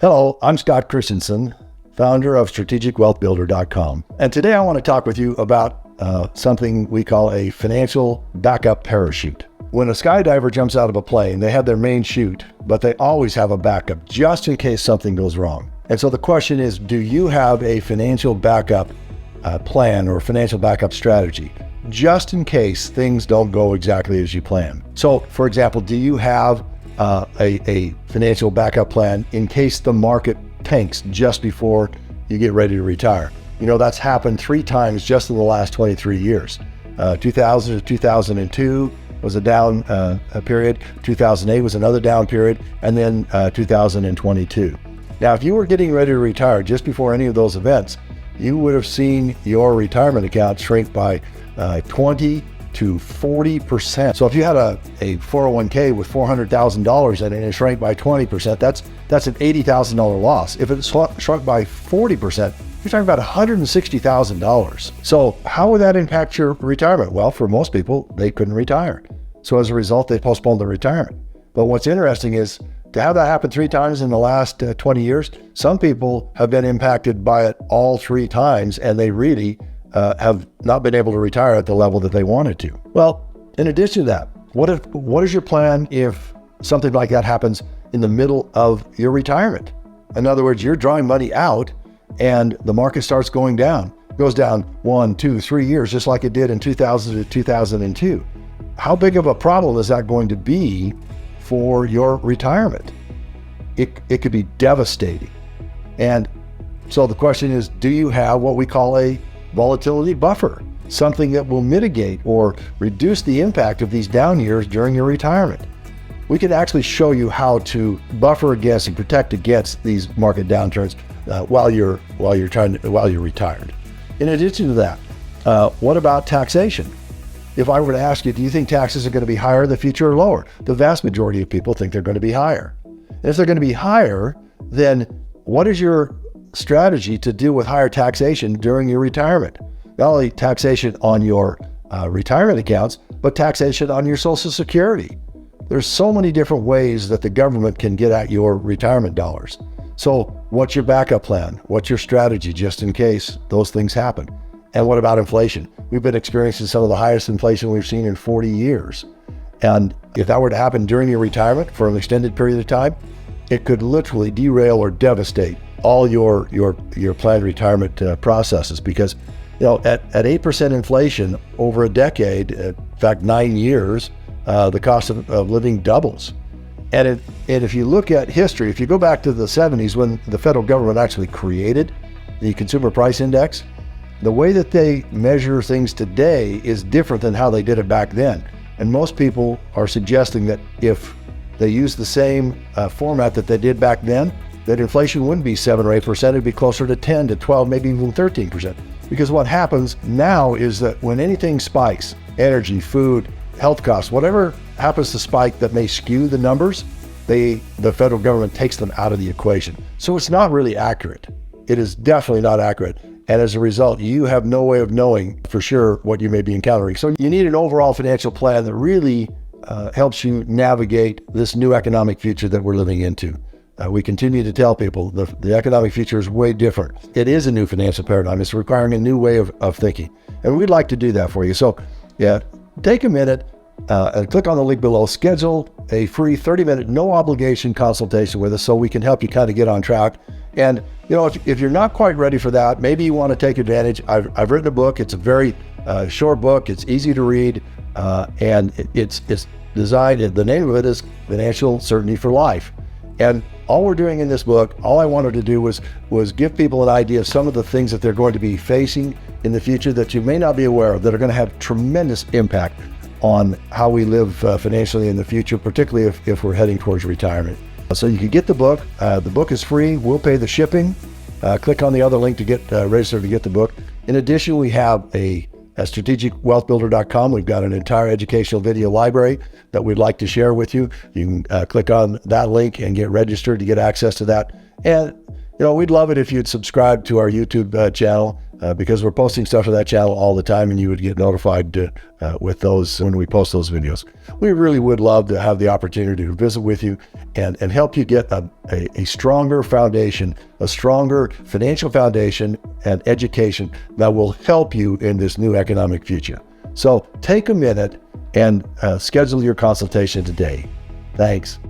Hello, I'm Scott Christensen, founder of strategicwealthbuilder.com. And today I want to talk with you about something we call a financial backup parachute. When a skydiver jumps out of a plane, they have their main chute, but they always have a backup just in case something goes wrong. And so the question is, do you have a financial backup plan or financial backup strategy just in case things don't go exactly as you plan? So for example, do you have a financial backup plan in case the market tanks just before you get ready to retire? You know, that's happened 3 times just in the last 23 years. 2000 to 2002 was a down period. 2008 was another down period. And then 2022. Now, if you were getting ready to retire just before any of those events, you would have seen your retirement account shrink by 20 to 40%. So if you had a 401k with $400,000 in it and it shrank by 20%, that's an $80,000 loss. If it shrunk by 40%, you're talking about $160,000. So how would that impact your retirement? Well, for most people, they couldn't retire. So as a result, they postponed their retirement. But what's interesting is to have that happen 3 times in the last 20 years, some people have been impacted by it all 3 times, and they really have not been able to retire at the level that they wanted to. Well, in addition to that, what is your plan if something like that happens in the middle of your retirement? In other words, you're drawing money out and the market starts going down. It goes down 1, 2, 3 years, just like it did in 2000 to 2002. How big of a problem is that going to be for your retirement? It could be devastating. And so the question is, do you have what we call a volatility buffer, something that will mitigate or reduce the impact of these down years during your retirement? We can actually show you how to buffer against and protect against these market downturns while you're retired. In addition to that, what about taxation? If I were to ask you, do you think taxes are going to be higher in the future or lower? The vast majority of people think they're going to be higher. And if they're going to be higher, then what is your strategy to deal with higher taxation during your retirement? Not only taxation on your retirement accounts, but taxation on your Social Security. There's so many different ways that the government can get at your retirement dollars. So what's your backup plan? What's your strategy just in case those things happen? And what about inflation? We've been experiencing some of the highest inflation we've seen in 40 years. And if that were to happen during your retirement for an extended period of time, it could literally derail or devastate all your planned retirement processes, because at 8% inflation over a decade, in fact 9 years, the cost of living doubles. And if you look at history, if you go back to the 70s when the federal government actually created the Consumer Price Index, the way that they measure things today is different than how they did it back then. And most people are suggesting that if they use the same format that they did back then, that inflation wouldn't be 7 or 8%, it'd be closer to 10 to 12, maybe even 13%. Because what happens now is that when anything spikes, energy, food, health costs, whatever happens to spike that may skew the numbers, the federal government takes them out of the equation. So it's not really accurate. It is definitely not accurate. And as a result, you have no way of knowing for sure what you may be encountering. So you need an overall financial plan that really helps you navigate this new economic future that we're living into. We continue to tell people the economic future is way different. It is a new financial paradigm. It's requiring a new way of thinking. And we'd like to do that for you. So yeah, take a minute and click on the link below. Schedule a free 30-minute, no obligation consultation with us so we can help you kind of get on track. And if you're not quite ready for that, maybe you want to take advantage. I've written a book. It's a very short book. It's easy to read. And it's designed, the name of it is Financial Certainty for Life. And all we're doing in this book, all I wanted to do was give people an idea of some of the things that they're going to be facing in the future that you may not be aware of, that are going to have tremendous impact on how we live financially in the future, particularly if we're heading towards retirement. So you can get the book. The book is free. We'll pay the shipping. Click on the other link to get registered to get the book. In addition, we have at strategicwealthbuilder.com, we've got an entire educational video library that we'd like to share with you. You can click on that link and get registered to get access to that. And we'd love it if you'd subscribe to our YouTube channel. because we're posting stuff to that channel all the time, and you would get notified with those when we post those videos. We really would love to have the opportunity to visit with you and help you get a stronger foundation, a stronger financial foundation and education that will help you in this new economic future. So take a minute and schedule your consultation today. Thanks.